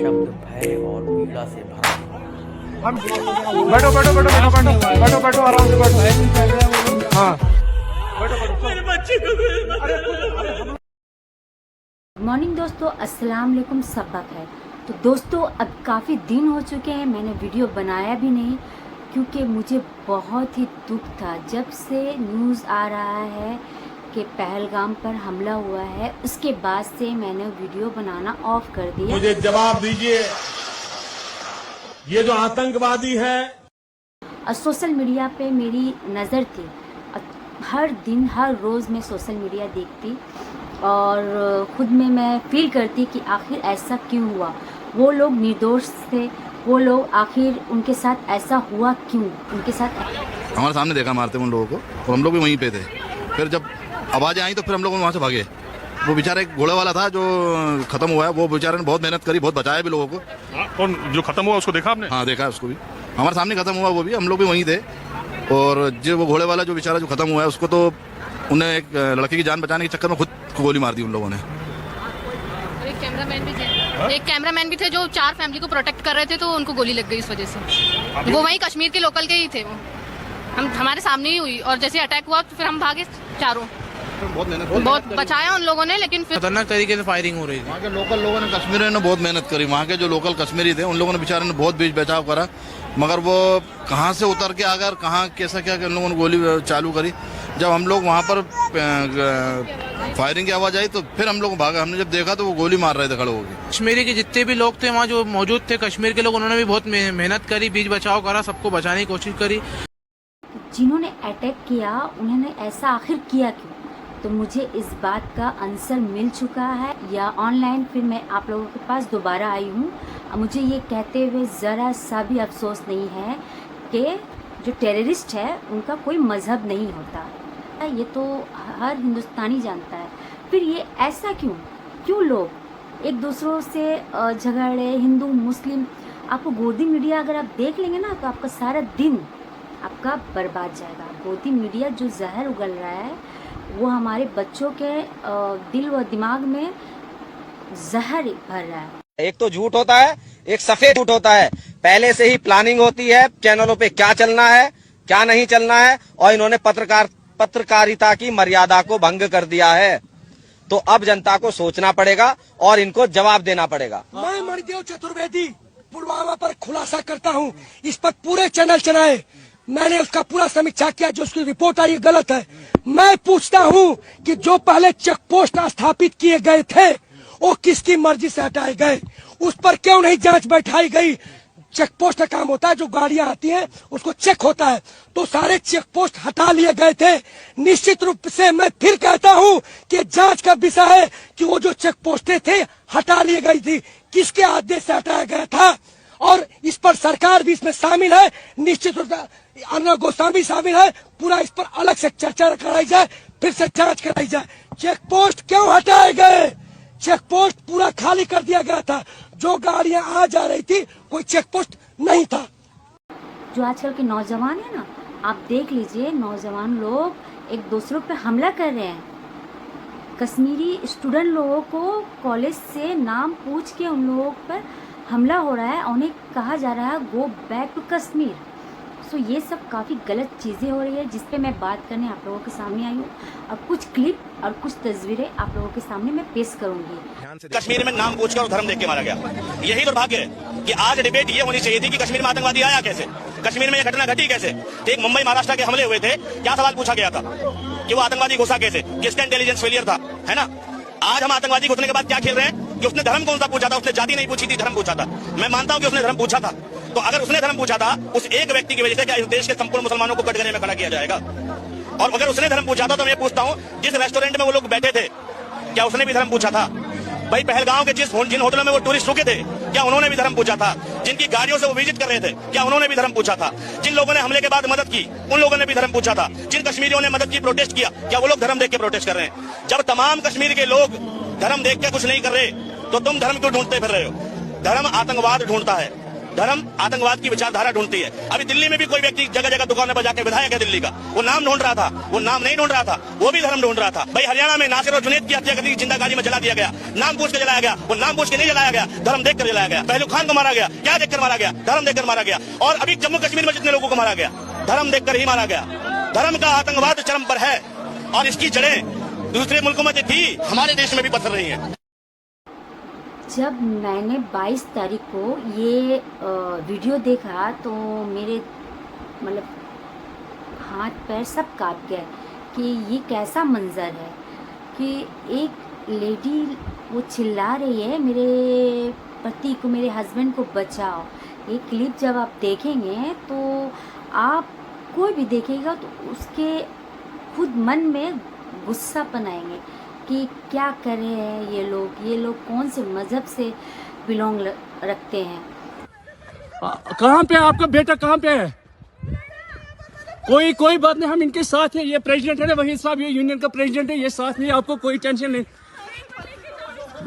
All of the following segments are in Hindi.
शब्द भय और पीड़ा से भरा हुआ। बैठो बैठो बैठो बैठो बैठो बैठो बैठो आराम से बैठो। हाँ मॉर्निंग दोस्तों, अस्सलाम वालेकुम, सबक है। तो दोस्तों, अब काफ़ी दिन हो चुके हैं मैंने वीडियो बनाया भी नहीं, क्योंकि मुझे बहुत ही दुख था जब से न्यूज़ आ रहा है कि पहलगाम पर हमला हुआ है। उसके बाद से मैंने वीडियो बनाना ऑफ कर दिया। मुझे जवाब दीजिए, ये जो आतंकवादी है। और सोशल मीडिया पे मेरी नज़र थी, हर दिन हर रोज़ मैं सोशल मीडिया देखती और ख़ुद में मैं फील करती कि आखिर ऐसा क्यों हुआ। वो लोग निर्दोष थे, वो लोग आखिर उनके साथ ऐसा हुआ क्यों, उनके साथ हमारे सामने देखा मारते उन लोगों को, और हम लोग भी वहीं पे थे। फिर जब आवाज़ें आई तो फिर हम लोग वहाँ से भागे। वो बेचारा एक घोड़े वाला था जो खत्म हुआ है, वो बेचारे ने बहुत मेहनत करी, बहुत बचाया भी लोगों को। कौन जो खत्म हुआ उसको देखा आपने? हाँ देखा उसको भी, हमारे सामने खत्म हुआ वो भी, हम लोग भी वहीं थे। और जो वो घोड़े वाला जो बेचारा जो खत्म हुआ है उसको तो उन्हें एक लड़के की जान बचाने के चक्कर में खुद को गोली मार दी उन लोगों ने। एक कैमरामैन भी थे जो 4 फैमिली को प्रोटेक्ट कर रहे थे, तो उनको गोली लग गई इस वजह से। वो वहीं कश्मीर के लोकल के ही थे, वो हमारे सामने ही हुई। और जैसे अटैक हुआ तो फिर हम भागे चारों, बहुत बचाया उन लोगों ने, लेकिन फिर खतरनाक तरीके से फायरिंग हो रही थी। वहाँ के लोकल लोगों ने, कश्मीरियों ने बहुत मेहनत करी। वहाँ के जो लोकल कश्मीरी थे उन लोगों ने बेचारे ने बहुत बीच बचाव करा, मगर वो कहाँ से उतर के अगर कहाँ कैसा क्या उन लोगों ने गोली चालू करी। जब हम लोग वहाँ पर फायरिंग की आवाज़ आई तो फिर हम लोग भागा। हमने जब देखा तो वो गोली मार रहे थे खड़े होकर। कश्मीरी के जितने भी लोग थे वहाँ जो मौजूद थे, कश्मीर के लोग, उन्होंने भी बहुत मेहनत करी, बीच बचाव करा, सबको बचाने की कोशिश करी। जिन्होंने अटैक किया उन्होंने ऐसा आखिर किया क्यों? तो मुझे इस बात का आंसर मिल चुका है, या ऑनलाइन फिर मैं आप लोगों के पास दोबारा आई हूँ। मुझे ये कहते हुए ज़रा सा भी अफसोस नहीं है कि जो टेररिस्ट है उनका कोई मज़हब नहीं होता, ये तो हर हिंदुस्तानी जानता है। फिर ये ऐसा क्यों लोग एक दूसरों से झगड़ रहे, हिंदू मुस्लिम। आपको गोदी मीडिया अगर आप देख लेंगे ना तो आपका सारा दिन आपका बर्बाद जाएगा। गोदी मीडिया जो जहर उगल रहा है वो हमारे बच्चों के दिल व दिमाग में जहर भर रहा है। एक तो झूठ होता है, एक सफेद झूठ होता है। पहले से ही प्लानिंग होती है चैनलों पे क्या चलना है क्या नहीं चलना है, और इन्होंने पत्रकारिता की मर्यादा को भंग कर दिया है। तो अब जनता को सोचना पड़ेगा और इनको जवाब देना पड़ेगा। मैं मणिदेव चतुर्वेदी पुलवामा पर खुलासा करता हूँ। इस पर पूरे चैनल चलाए, मैंने उसका पूरा समीक्षा किया, जो उसकी रिपोर्ट आई गलत है। मैं पूछता हूँ कि जो पहले चेक पोस्ट स्थापित किए गए थे वो किसकी मर्जी से हटाए गए, उस पर क्यों नहीं जांच बैठाई गई? चेक पोस्ट का काम होता है, जो गाड़ियां आती हैं उसको चेक होता है, तो सारे चेक पोस्ट हटा लिए गए थे। निश्चित रूप से मैं फिर कहता हूं कि जांच का विषय है कि वो जो चेक पोस्टें थे हटा लिए गई थी, किसके आदेश से हटाया गया था, और इस पर सरकार भी इसमें शामिल है। निश्चित रूप से अर्नब गोस्वामी शामिल है। पूरा इस पर अलग से चर्चा कराई जाए, फिर से जांच कराई जाए। चेक पोस्ट क्यों हटाए गए? चेक पोस्ट पूरा खाली कर दिया गया था, जो गाड़ियां आ जा रही थी कोई चेक पोस्ट नहीं था। जो आजकल के नौजवान है ना, आप देख लीजिए, नौजवान लोग एक दूसरों पे हमला कर रहे हैं। कश्मीरी स्टूडेंट लोगों को कॉलेज से नाम पूछ के उन लोगों पर हमला हो रहा है, उन्हें कहा जा रहा है गो बैक टू कश्मीर। सो ये सब काफ़ी गलत चीज़ें हो रही है, जिस पे मैं बात करने आप लोगों के सामने आई हूँ। और कुछ क्लिप और कुछ तस्वीरें आप लोगों के सामने मैं पेश करूंगी। कश्मीर में नाम पूछकर और धर्म देख के मारा गया। यही दुर्भाग्य है कि आज डिबेट ये होनी चाहिए थी कि कश्मीर में आतंकवादी आया कैसे, कश्मीर में यह घटना घटी कैसे। एक मुंबई महाराष्ट्र के हमले हुए थे, क्या सवाल पूछा गया था कि वो आतंकवादी घुसा कैसे, किसका इंटेलिजेंस फेलियर था, है ना। आज हम आतंकवादी घुसने के बाद क्या खेल रहे हैं कि उसने धर्म कौन सा पूछा था, उसने जाति नहीं पूछी थी, धर्म पूछा था। मैं मानता हूं कि उसने धर्म पूछा था, तो अगर उसने धर्म पूछा था, उस एक व्यक्ति की वजह से क्या इस देश के संपूर्ण मुसलमानों को कटघरे में खड़ा किया जाएगा? और अगर उसने धर्म पूछा था तो मैं पूछता हूं, जिस रेस्टोरेंट में वो लोग बैठे थे क्या उसने भी धर्म पूछा था? भाई पहलगांव के जिन होटलों में वो टूरिस्ट रुके थे क्या उन्होंने भी धर्म पूछा था? जिनकी गाड़ियों से वो विजिट कर रहे थे क्या उन्होंने भी धर्म पूछा था? जिन लोगों ने हमले के बाद मदद की उन लोगों ने भी धर्म पूछा था? जिन कश्मीरियों ने मदद की, प्रोटेस्ट किया, क्या वो लोग धर्म देख के प्रोटेस्ट कर रहे हैं? जब तमाम कश्मीर के लोग धर्म देख के कुछ नहीं कर रहे तो तुम धर्म क्यों ढूंढते फिर रहे हो? धर्म आतंकवाद ढूंढता है, धर्म आतंकवाद की विचारधारा ढूंढती है। अभी दिल्ली में भी कोई व्यक्ति जगह जगह दुकानों पर जाके विधायक है दिल्ली का, वो नाम ढूंढ रहा था, वो नाम नहीं ढूंढ रहा था, वो भी धर्म ढूंढ रहा था। भाई हरियाणा में नासिर और जुनैद की हत्या करके जिंदा गाड़ी में जला दिया गया, नाम पूछ के जलाया गया, वो नाम पूछ के नहीं जलाया गया, धर्म देखकर जलाया गया। पहलू खान को मारा गया, क्या देखकर मारा गया? धर्म देखकर मारा गया। और अभी जम्मू कश्मीर में जितने लोगों को मारा गया, धर्म देखकर ही मारा गया। धर्म का आतंकवाद चरम पर है और इसकी जड़ें दूसरे मुल्कों में थी, हमारे देश में भी पसर रही है। जब मैंने 22 तारीख को ये वीडियो देखा तो मेरे मतलब हाथ पैर सब कांप गए कि ये कैसा मंजर है कि एक लेडी वो चिल्ला रही है मेरे पति को, मेरे हस्बैंड को बचाओ। ये क्लिप जब आप देखेंगे तो आप कोई भी देखेगा तो उसके खुद मन में गुस्सा बनाएंगे कि क्या कर रहे हैं ये लोग कौन से मज़हब से बिलोंग रखते हैं। कहाँ पे आपका बेटा, कहाँ पे है? कोई बात नहीं, हम इनके साथ हैं। ये प्रेसिडेंट है ना वहीद साहब, ये यूनियन का प्रेसिडेंट है, ये साथ में, आपको कोई टेंशन नहीं।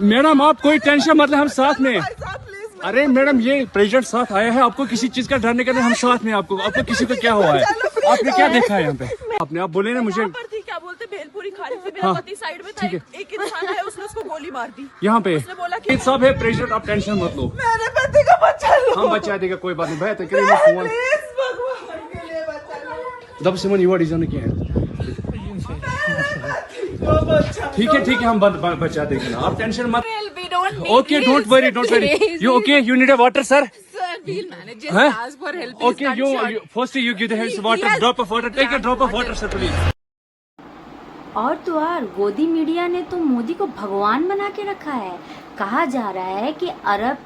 मैडम आप कोई टेंशन मतलब, हम साथ में। अरे मैडम ये प्रेसिडेंट साथ आया है, आपको किसी चीज का डरने का नहीं, हम साथ में। आपको किसी को क्या हुआ है? आपने क्या देखा है यहाँ पे? आपने आप बोले ना मुझे क्या बोलते भेलपुरी खाने से मेरा पति साइड में था, एक इंसान है उसने उसको गोली मार दी यहाँ पे। उसने बोला कि सब है प्रेसिडेंट, आप टेंशन मत लो, मेरे पति का बच्चा लो, हम बचा देगा, कोई बात नहीं भाई। तो फोन दब सिमन युवा डिजाइन किया है, ठीक है हम बचा देंगे ना, आप टेंशन मत। Okay don't worry you okay you need a water sir? we'll manage. Just ask for help. Okay, you first you give the help water, drop of water, take a drop of water sir please. और तो और गोदी मीडिया ने तो मोदी को भगवान बना के रखा है। कहा जा रहा है कि अरब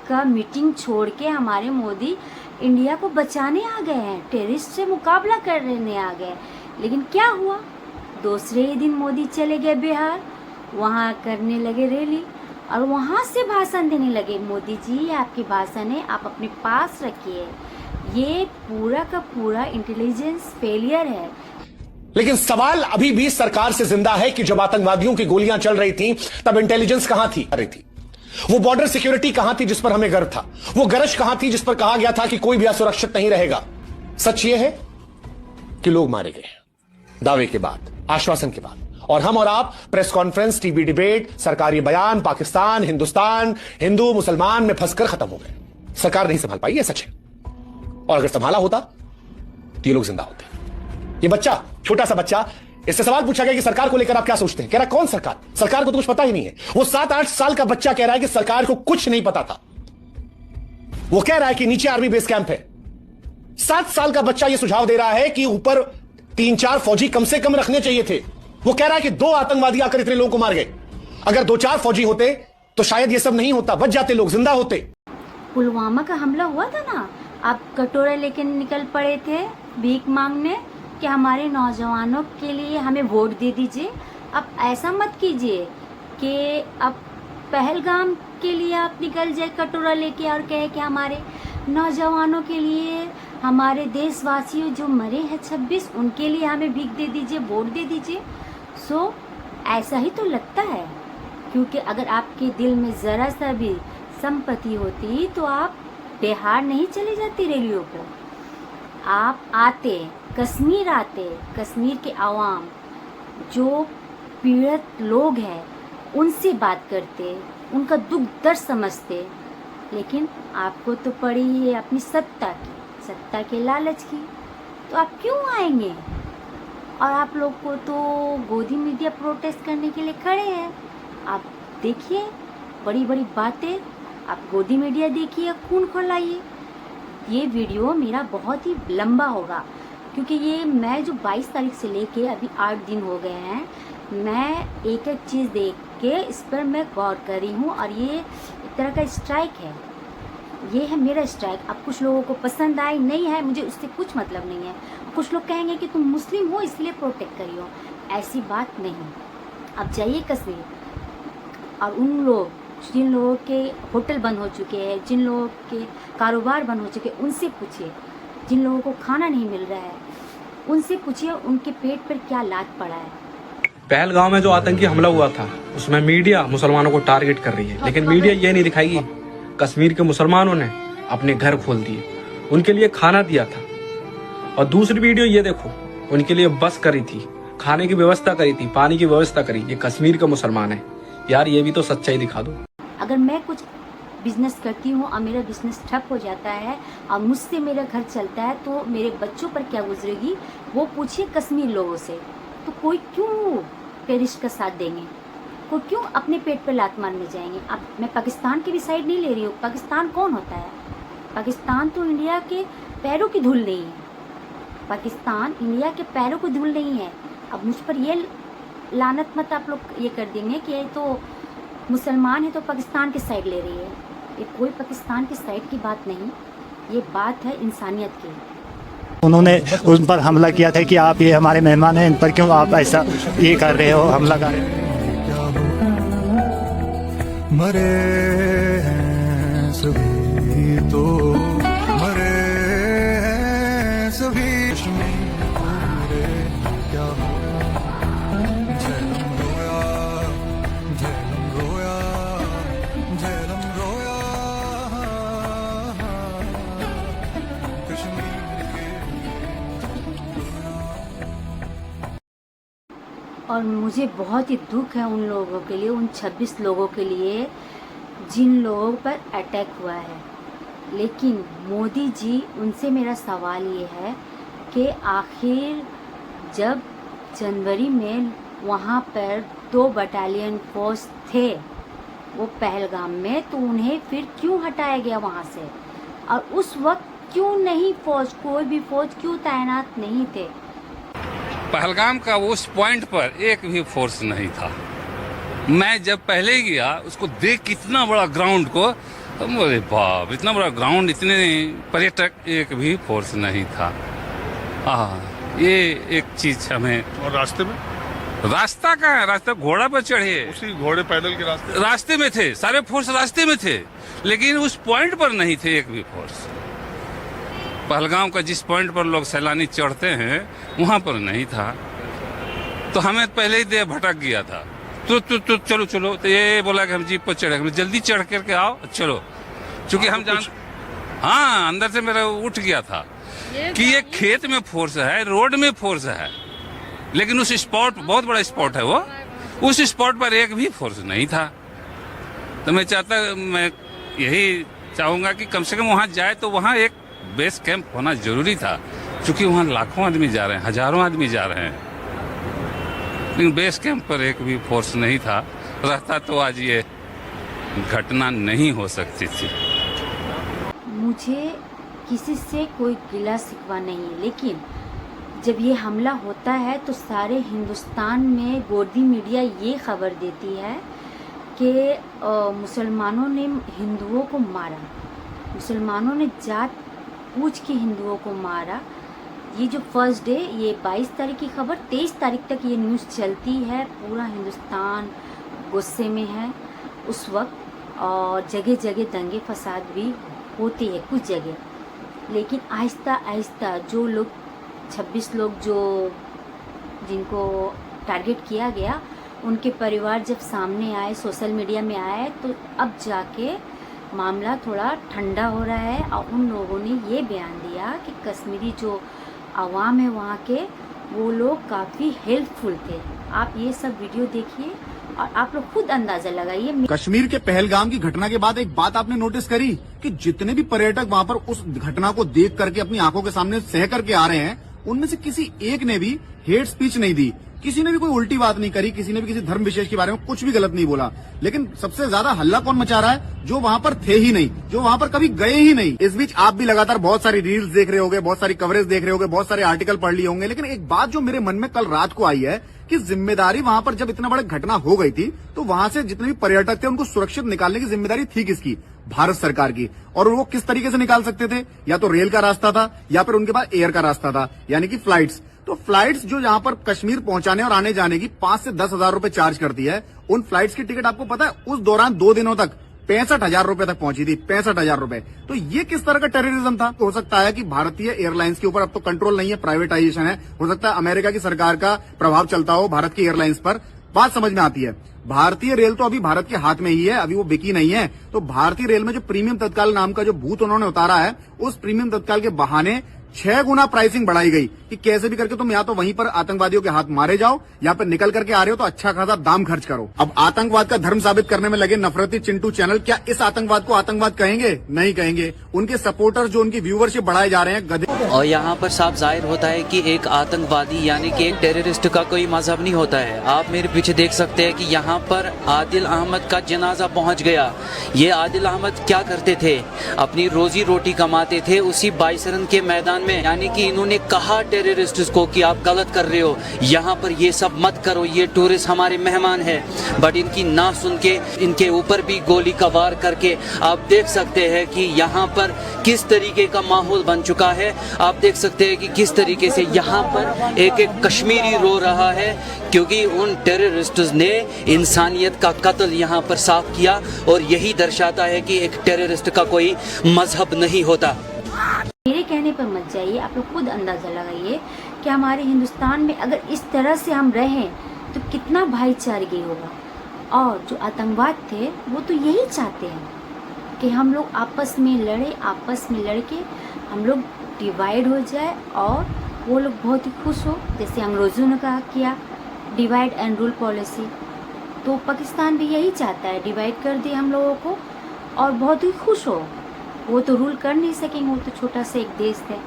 का मीटिंग छोड़ के हमारे मोदी इंडिया को बचाने आ गए हैं, टेररिस्ट से मुकाबला करने आ गए। लेकिन क्या हुआ, दूसरे ही दिन मोदी चले गए बिहार, वहाँ करने लगे रैली और वहाँ से भाषण देने लगे। मोदी जी आपके भाषण है, आप अपने पास रखिए। ये पूरा का पूरा इंटेलिजेंस फेलियर है। लेकिन सवाल अभी भी सरकार से जिंदा है कि जब आतंकवादियों की गोलियां चल रही थी तब इंटेलिजेंस कहां थी? वो बॉर्डर सिक्योरिटी कहां थी जिस पर हमें गर्व था? वो गरज कहां थी जिस पर कहा गया था कि कोई भी असुरक्षित नहीं रहेगा? सच ये है कि लोग मारे गए दावे के बाद, आश्वासन के बाद, और हम और आप प्रेस कॉन्फ्रेंस, टीवी डिबेट, सरकारी बयान, पाकिस्तान, हिंदुस्तान, हिंदू मुसलमान में फंसकर खत्म हो गए। सरकार नहीं संभाल पाई, ये सच है। और अगर संभाला होता तो ये लोग जिंदा होते। ये बच्चा, छोटा सा बच्चा, इससे सवाल पूछा गया कि सरकार को लेकर आप क्या सोचते हैं? कह रहा कौन सरकार? सरकार को तो कुछ पता ही नहीं है। वो 7-8 साल का बच्चा कह रहा है कि सरकार को कुछ नहीं पता था। वो कह रहा है कि नीचे आर्मी बेस कैंप है। 7 साल का बच्चा ये सुझाव दे रहा है कि ऊपर 3-4 फौजी कम से कम रखने चाहिए थे। वो कह रहा है कि 2 आतंकवादी आकर इतने लोगों को मार गए। अगर 2-4 फौजी होते तो शायद ये सब नहीं होता, बच जाते लोग, जिंदा होते। पुलवामा का हमला हुआ था ना, आप कटोरा लेकर निकल पड़े थे भीख मांगने कि हमारे नौजवानों के लिए हमें वोट दे दीजिए। अब ऐसा मत कीजिए कि अब पहलगाम के लिए आप निकल जाए कटोरा लेके और कहे कि हमारे नौजवानों के लिए, हमारे देशवासियों जो मरे हैं 26, उनके लिए हमें भीख दे दीजिए, वोट दे दीजिए। सो ऐसा ही तो लगता है, क्योंकि अगर आपके दिल में ज़रा सा भी संपत्ति होती तो आप बिहार नहीं चले जाते रैलियों को। आप आते, कश्मीर आते, कश्मीर के आवाम जो पीड़ित लोग हैं उनसे बात करते, उनका दुख दर्द समझते। लेकिन आपको तो पड़ी है अपनी सत्ता के लालच की, तो आप क्यों आएंगे? और आप लोग को तो गोदी मीडिया प्रोटेस्ट करने के लिए खड़े हैं। आप देखिए बड़ी बड़ी बातें, आप गोदी मीडिया देखिए, खून खौलाइए। ये वीडियो मेरा बहुत ही लंबा होगा, क्योंकि ये मैं जो 22 तारीख से लेके अभी 8 दिन हो गए हैं, मैं एक एक चीज़ देख के इस पर मैं गौर कर रही हूँ। और ये एक तरह का स्ट्राइक है, ये है मेरा स्ट्राइक। अब कुछ लोगों को पसंद आई, नहीं है, मुझे उससे कुछ मतलब नहीं है। कुछ लोग कहेंगे कि तुम मुस्लिम हो इसलिए प्रोटेक्ट करियो, ऐसी बात नहीं। अब जाइए कश्मीर और उन लोग, जिन लोगों के होटल बंद हो चुके हैं, जिन लोगों के कारोबार बंद हो चुके हैं, उनसे पूछिए। जिन लोगों को खाना नहीं मिल रहा है उनसे पूछिए उनके पेट पर क्या लात पड़ा है। पहलगाम में जो आतंकी हमला हुआ था उसमें मीडिया मुसलमानों को टारगेट कर रही है, लेकिन मीडिया ये नहीं दिखाएगी कश्मीर के मुसलमानों ने अपने घर खोल दिए, उनके लिए खाना दिया था। और दूसरी वीडियो ये देखो, उनके लिए बस करी थी, खाने की व्यवस्था करी थी, पानी की व्यवस्था करी। ये कश्मीर का मुसलमान है यार, ये भी तो सच्चाई दिखा दो। अगर मैं कुछ बिजनेस करती हूँ और मेरा बिजनेस ठप हो जाता है और मुझसे मेरा घर चलता है तो मेरे बच्चों पर क्या गुजरेगी वो पूछिए कश्मीर लोगों से। तो कोई क्यों टेररिस्ट का साथ देंगे, कोई क्यों अपने पेट पर लात मारने जाएंगे। अब मैं पाकिस्तान की भी साइड नहीं ले रही हूँ। पाकिस्तान कौन होता है? पाकिस्तान तो इंडिया के पैरों की धूल नहीं है। पाकिस्तान इंडिया के पैरों की धूल नहीं है। अब मुझ पर ये लानत मत आप लोग ये कर देंगे कि ये तो मुसलमान है तो पाकिस्तान की साइड ले रही है। ये कोई पाकिस्तान की साइड की बात नहीं, ये बात है इंसानियत की। उन्होंने उन पर हमला किया था कि आप ये हमारे मेहमान हैं, इन पर क्यों आप ऐसा ये कर रहे हो, हमला कर रहे हो। मरे हैं सभी तो मरे हैं सभी, क्या और मुझे बहुत ही दुख है उन लोगों के लिए, उन 26 लोगों के लिए जिन लोगों पर अटैक हुआ है। लेकिन मोदी जी, उनसे मेरा सवाल ये है कि आखिर जब जनवरी में वहाँ पर 2 बटालियन फोर्स थे वो पहलगाम में, तो उन्हें फिर क्यों हटाया गया वहाँ से? और उस वक्त क्यों नहीं फौज, कोई भी फौज क्यों तैनात नहीं थे? पहलगाम का उस पॉइंट पर एक भी फोर्स नहीं था। मैं जब पहले गया उसको देख, कितना बड़ा ग्राउंड को, तो बोले बाप, इतना बड़ा ग्राउंड, इतने पर्यटक, एक भी फोर्स नहीं था। ये एक चीज हमें। और रास्ते में रास्ता कहाँ है? रास्ता घोड़ा पर चढ़े, उसी घोड़े पैदल के रास्ते में थे, सारे फोर्स रास्ते में थे, लेकिन उस पॉइंट पर नहीं थे एक भी फोर्स। पहलगाम का जिस पॉइंट पर लोग सैलानी चढ़ते हैं वहां पर नहीं था। तो हमें पहले ही दे भटक गया था। तो चलो चलो, तो ये बोला कि हम जीप पर चढ़े, हम जल्दी चढ़ करके आओ चलो, क्योंकि हम जान, हाँ, अंदर से मेरा उठ गया था कि ये खेत में फोर्स है, रोड में फोर्स है, लेकिन उस स्पॉट, बहुत बड़ा स्पॉट है वो, उस स्पॉट पर एक भी फोर्स नहीं था। तो मैं यही चाहूंगा कि कम से कम वहां जाए तो वहां एक बेस कैंप होना जरूरी था, क्योंकि वहां लाखों आदमी जा रहे हैं, हजारों आदमी जा रहे हैं, लेकिन बेस कैंप पर एक भी फोर्स नहीं था। रहता तो आज ये घटना नहीं हो सकती थी। मुझे किसी से कोई गिला शिकवा नहीं है, लेकिन जब ये हमला होता है तो सारे हिंदुस्तान में गोदी मीडिया ये खबर देती है कि मुसलमानों ने हिंदुओं को मारा, मुसलमानों ने जात पूछ के हिंदुओं को मारा। ये जो फर्स्ट डे, ये 22 तारीख की खबर, 23 तारीख तक ये न्यूज़ चलती है, पूरा हिंदुस्तान गुस्से में है उस वक्त, और जगह जगह दंगे फसाद भी होते हैं कुछ जगह। लेकिन आहिस्ता आहिस्ता जो लोग 26 लोग जो जिनको टारगेट किया गया, उनके परिवार जब सामने आए, सोशल मीडिया में आए, तो अब जाके मामला थोड़ा ठंडा हो रहा है। और उन लोगों ने ये बयान दिया कि कश्मीरी जो आवाम है वहाँ के, वो लोग काफ़ी हेल्पफुल थे। आप ये सब वीडियो देखिए और आप लोग खुद अंदाजा लगाइए। कश्मीर के पहलगाम की घटना के बाद एक बात आपने नोटिस करी कि जितने भी पर्यटक वहाँ पर उस घटना को देख करके अपनी आंखों के सामने सह करके आ रहे हैं, उनमें से किसी एक ने भी हेट स्पीच नहीं दी, किसी ने भी कोई उल्टी बात नहीं करी, किसी ने भी किसी धर्म विशेष के बारे में कुछ भी गलत नहीं बोला। लेकिन सबसे ज्यादा हल्ला कौन मचा रहा है? जो वहां पर थे ही नहीं, जो वहां पर कभी गए ही नहीं। इस बीच आप भी लगातार बहुत सारी रील्स देख रहे होंगे, बहुत सारी कवरेज देख रहे होंगे, बहुत सारे आर्टिकल पढ़ लिए होंगे, लेकिन एक बात जो मेरे मन में कल रात को आई है कि जिम्मेदारी वहां पर जब इतना बड़ी घटना हो गई थी तो वहां से जितने भी पर्यटक थे उनको सुरक्षित निकालने की जिम्मेदारी थी किसकी? भारत सरकार की। और वो किस तरीके से निकाल सकते थे? या तो रेल का रास्ता था या फिर उनके पास एयर का रास्ता था, यानी कि फ्लाइट्स। तो फ्लाइट्स जो यहाँ पर कश्मीर पहुंचाने और आने जाने की 5 से 10 हजार रुपए चार्ज करती है, उन फ्लाइट्स की टिकट आपको पता है उस दौरान 2 दिनों तक 65,000 रुपए तक पहुंची थी, 65,000 रुपए। तो ये किस तरह का टेररिज्म था? हो सकता है कि भारतीय एयरलाइंस के ऊपर अब तो कंट्रोल नहीं है, प्राइवेटाइजेशन है, हो सकता है अमेरिका की सरकार का प्रभाव चलता हो भारत की एयरलाइंस पर, बात समझ में आती है। भारतीय रेल तो अभी भारत के हाथ में ही है, अभी वो बिकी नहीं है। तो भारतीय रेल में जो प्रीमियम तत्काल नाम का जो भूत उन्होंने उतारा है, उस प्रीमियम तत्काल के बहाने 6 गुना प्राइसिंग बढ़ाई गई कि कैसे भी करके तुम या तो वहीं पर आतंकवादियों के हाथ मारे जाओ, या फिर निकल करके आ रहे हो तो अच्छा खासा दाम खर्च करो। अब आतंकवाद का धर्म साबित करने में लगे नफरती चिंटू चैनल क्या इस आतंकवाद को आतंकवाद कहेंगे? नहीं कहेंगे। उनके सपोर्टर जो उनकी व्यूवरशिप बढ़ाए जा रहे हैं गधे। और यहाँ पर साफ जाहिर होता है कि एक आतंकवादी यानी कि एक टेररिस्ट का कोई मजहब नहीं होता है। आप मेरे पीछे देख सकते हैं कि यहाँ पर आदिल अहमद का जनाजा पहुँच गया। ये आदिल अहमद क्या करते थे? अपनी रोजी रोटी कमाते थे उसी बाईसरन के मैदान में। यानी कि इन्होंने कहा टेररिस्ट को कि आप गलत कर रहे हो, यहाँ पर ये सब मत करो, ये टूरिस्ट हमारे मेहमान है। बट इनकी ना सुन के इनके ऊपर भी गोली का वार करके आप देख सकते हैं कि यहाँ पर किस तरीके का माहौल बन चुका है। आप देख सकते हैं कि किस तरीके से यहाँ पर एक एक कश्मीरी रो रहा है, क्योंकि उन टेररिस्ट्स ने इंसानियत का कत्ल यहाँ पर साफ किया। और यही दर्शाता है कि एक टेररिस्ट का कोई मजहब नहीं होता। मेरे कहने पर मत जाइए, आप लोग खुद अंदाज़ा लगाइए कि हमारे हिंदुस्तान में अगर इस तरह से हम रहें तो कितना भाईचारगी होगा। और जो आतंकवाद थे वो तो यही चाहते हैं कि हम लोग आपस में लड़े, आपस में लड़के हम लोग डिवाइड हो जाए और वो लोग बहुत ही खुश हो। जैसे अंग्रेज़ों ने कहा किया डिवाइड एंड रूल पॉलिसी, तो पाकिस्तान भी यही चाहता है, डिवाइड कर दिए हम लोगों को और बहुत ही खुश हो। वो तो रूल कर नहीं सकेंगे, वो तो छोटा सा एक देश है।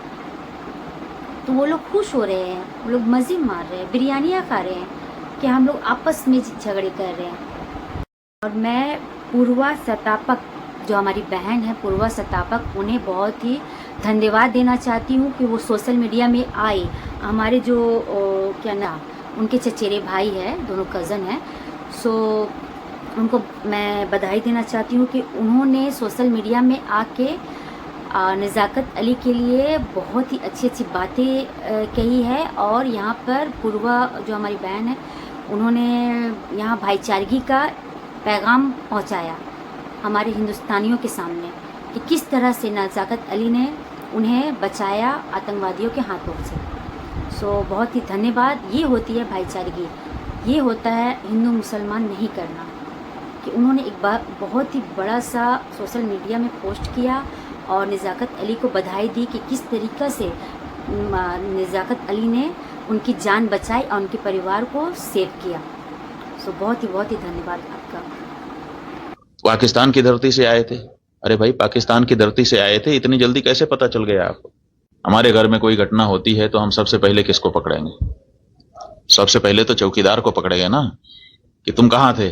तो वो लोग खुश हो रहे हैं, वो लोग मज़े मार रहे हैं, बिरयानियाँ खा रहे हैं कि हम लोग आपस में झगड़े कर रहे हैं। और मैं पूर्वा सतापक जो हमारी बहन है पूर्वा सतापक, उन्हें बहुत ही धन्यवाद देना चाहती हूँ कि वो सोशल मीडिया में आई। हमारे जो क्या ना उनके चचेरे भाई है, दोनों कज़न हैं, सो उनको मैं बधाई देना चाहती हूँ कि उन्होंने सोशल मीडिया में आके नज़ाकत अली के लिए बहुत ही अच्छी अच्छी बातें कही है। और यहाँ पर पूर्वा जो हमारी बहन है उन्होंने यहाँ भाईचारगी का पैगाम पहुँचाया हमारे हिंदुस्तानियों के सामने कि किस तरह से नज़ाकत अली ने उन्हें बचाया आतंकवादियों के हाथों से। सो बहुत ही धन्यवाद। ये होती है भाईचारगी, ये होता है हिंदू मुसलमान नहीं करना। कि उन्होंने एक बार बहुत ही बड़ा सा सोशल मीडिया में पोस्ट किया और नज़ाकत अली को बधाई दी कि किस तरीक़ा से नज़ाकत अली ने उनकी जान बचाई और उनके परिवार को सेव किया। सो बहुत ही धन्यवाद आपका। पाकिस्तान की धरती से आए थे। अरे भाई, पाकिस्तान की धरती से आए थे, इतनी जल्दी कैसे पता चल गया आपको? हमारे घर में कोई घटना होती है तो हम सबसे पहले किसको पकड़ेंगे? सबसे पहले तो चौकीदार को पकड़ेंगे ना, कि तुम कहाँ थे,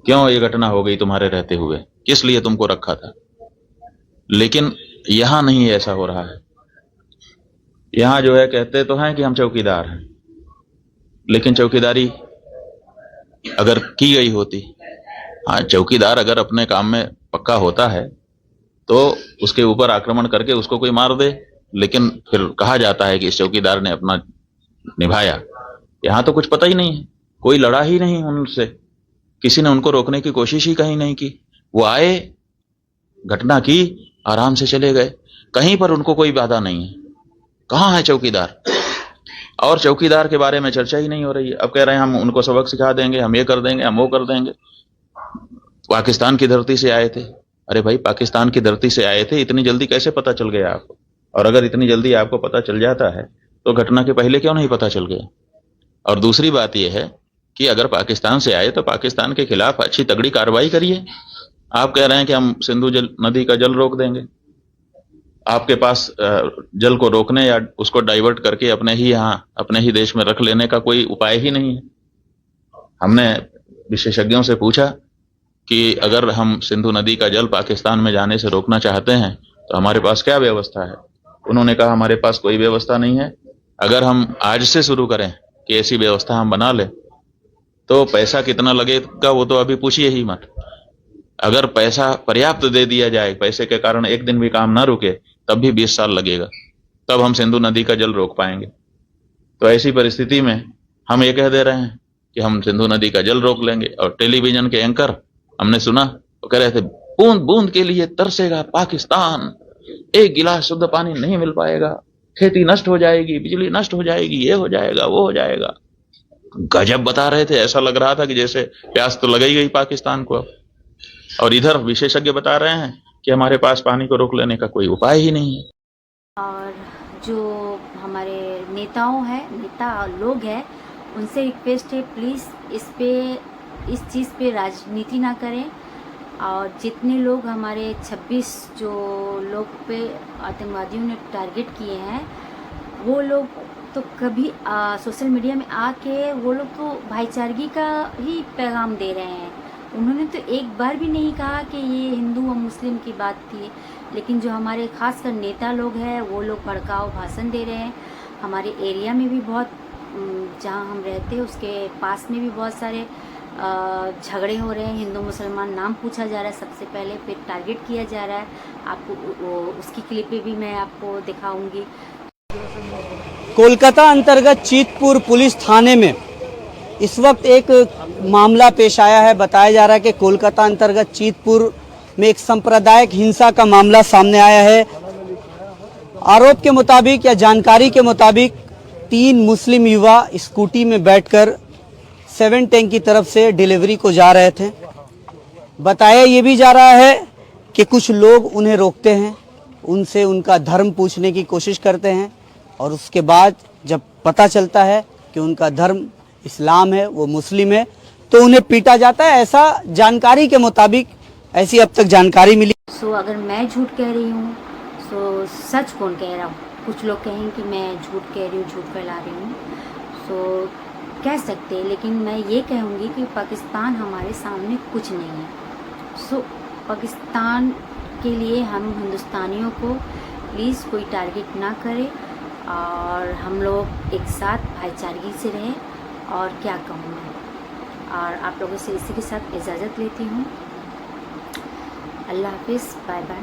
क्यों ये घटना हो गई तुम्हारे रहते हुए, किस लिए तुमको रखा था। लेकिन यहां नहीं ऐसा हो रहा है। यहां जो है कहते तो हैं कि हम चौकीदार हैं, लेकिन चौकीदारी अगर की गई होती, हाँ चौकीदार अगर अपने काम में पक्का होता है तो उसके ऊपर आक्रमण करके उसको कोई मार दे, लेकिन फिर कहा जाता है कि इस चौकीदार ने अपना निभाया। यहां तो कुछ पता ही नहीं है, कोई लड़ा ही नहीं उनसे, किसी ने उनको रोकने की कोशिश ही कहीं नहीं की। वो आए, घटना की, आराम से चले गए, कहीं पर उनको कोई बाधा नहीं है। कहाँ है चौकीदार? और चौकीदार के बारे में चर्चा ही नहीं हो रही है। अब कह रहे हैं हम उनको सबक सिखा देंगे, हम ये कर देंगे, हम वो कर देंगे। पाकिस्तान की धरती से आए थे। अरे भाई, पाकिस्तान की धरती से आए थे, इतनी जल्दी कैसे पता चल गया आपको? और अगर इतनी जल्दी आपको पता चल जाता है तो घटना के पहले क्यों नहीं पता चल गया? और दूसरी बात यह है कि अगर पाकिस्तान से आए तो पाकिस्तान के खिलाफ अच्छी तगड़ी कार्रवाई करिए। आप कह रहे हैं कि हम सिंधु नदी का जल रोक देंगे। आपके पास जल को रोकने या उसको डाइवर्ट करके अपने ही देश में रख लेने का कोई उपाय ही नहीं है। हमने विशेषज्ञों से पूछा कि अगर हम सिंधु नदी का जल पाकिस्तान में जाने से रोकना चाहते हैं तो हमारे पास क्या व्यवस्था है? उन्होंने कहा हमारे पास कोई व्यवस्था नहीं है। अगर हम आज से शुरू करें कि ऐसी व्यवस्था हम बना लें तो पैसा कितना लगेगा वो तो अभी पूछिए ही मत। अगर पैसा पर्याप्त दे दिया जाए, पैसे के कारण एक दिन भी काम ना रुके, तब भी 20 साल लगेगा, तब हम सिंधु नदी का जल रोक पाएंगे। तो ऐसी परिस्थिति में हम ये कह दे रहे हैं कि हम सिंधु नदी का जल रोक लेंगे। और टेलीविजन के एंकर हमने सुना वो कह रहे थे बूंद बूंद के लिए तरसेगा पाकिस्तान, एक गिलास शुद्ध पानी नहीं मिल पाएगा, खेती नष्ट हो जाएगी, बिजली नष्ट हो जाएगी, ये हो जाएगा, वो हो जाएगा। गजब बता रहे थे, ऐसा लग रहा था कि जैसे प्यास तो लग ही गई पाकिस्तान को अब। और इधर विशेषज्ञ बता रहे हैं कि हमारे पास पानी को रोक लेने का कोई उपाय ही नहीं है। और जो हमारे नेता लोग हैं, उनसे रिक्वेस्ट है प्लीज़ इस चीज़ पे राजनीति ना करें। और जितने लोग हमारे 26 जो लोग पे आतंकवादियों ने टारगेट किए हैं, वो लोग तो कभी सोशल मीडिया में आके वो लोग तो भाईचारगी का ही पैगाम दे रहे हैं। उन्होंने तो एक बार भी नहीं कहा कि ये हिंदू और मुस्लिम की बात थी। लेकिन जो हमारे खासकर नेता लोग हैं, वो लोग भड़काऊ भाषण दे रहे हैं। हमारे एरिया में भी बहुत, जहाँ हम रहते हैं उसके पास में भी बहुत सारे झगड़े हो रहे हैं। हिंदू मुसलमान नाम पूछा जा रहा है सबसे पहले, फिर टारगेट किया जा रहा है। आपको उसकी क्लिपें भी मैं आपको दिखाऊंगी। कोलकाता अंतर्गत चीतपुर पुलिस थाने में इस वक्त एक मामला पेश आया है। बताया जा रहा है कि कोलकाता अंतर्गत चीतपुर में एक सांप्रदायिक हिंसा का मामला सामने आया है। आरोप के मुताबिक या जानकारी के मुताबिक 3 मुस्लिम युवा स्कूटी में बैठकर 7 टैंक की तरफ से डिलीवरी को जा रहे थे। बताया ये भी जा रहा है कि कुछ लोग उन्हें रोकते हैं, उनसे उनका धर्म पूछने की कोशिश करते हैं, और उसके बाद जब पता चलता है कि उनका धर्म इस्लाम है, वो मुस्लिम है, तो उन्हें पीटा जाता है। ऐसा जानकारी के मुताबिक, ऐसी अब तक जानकारी मिली। अगर मैं झूठ कह रही हूँ तो सच कौन कह रहा हूँ? कुछ लोग कहें कि मैं झूठ कह रही हूँ, झूठ फैला रही हूँ, कह सकते हैं। लेकिन मैं ये कहूँगी कि पाकिस्तान हमारे सामने कुछ नहीं है। पाकिस्तान के लिए हम हिंदुस्तानियों को प्लीज़ कोई टारगेट ना करे, और हम लोग एक साथ भाईचारगी से रहें। और क्या कहूँ मैं, और आप लोगों से इसी के साथ इजाज़त लेती हूँ। अल्लाह हाफिज़, बाय बाय।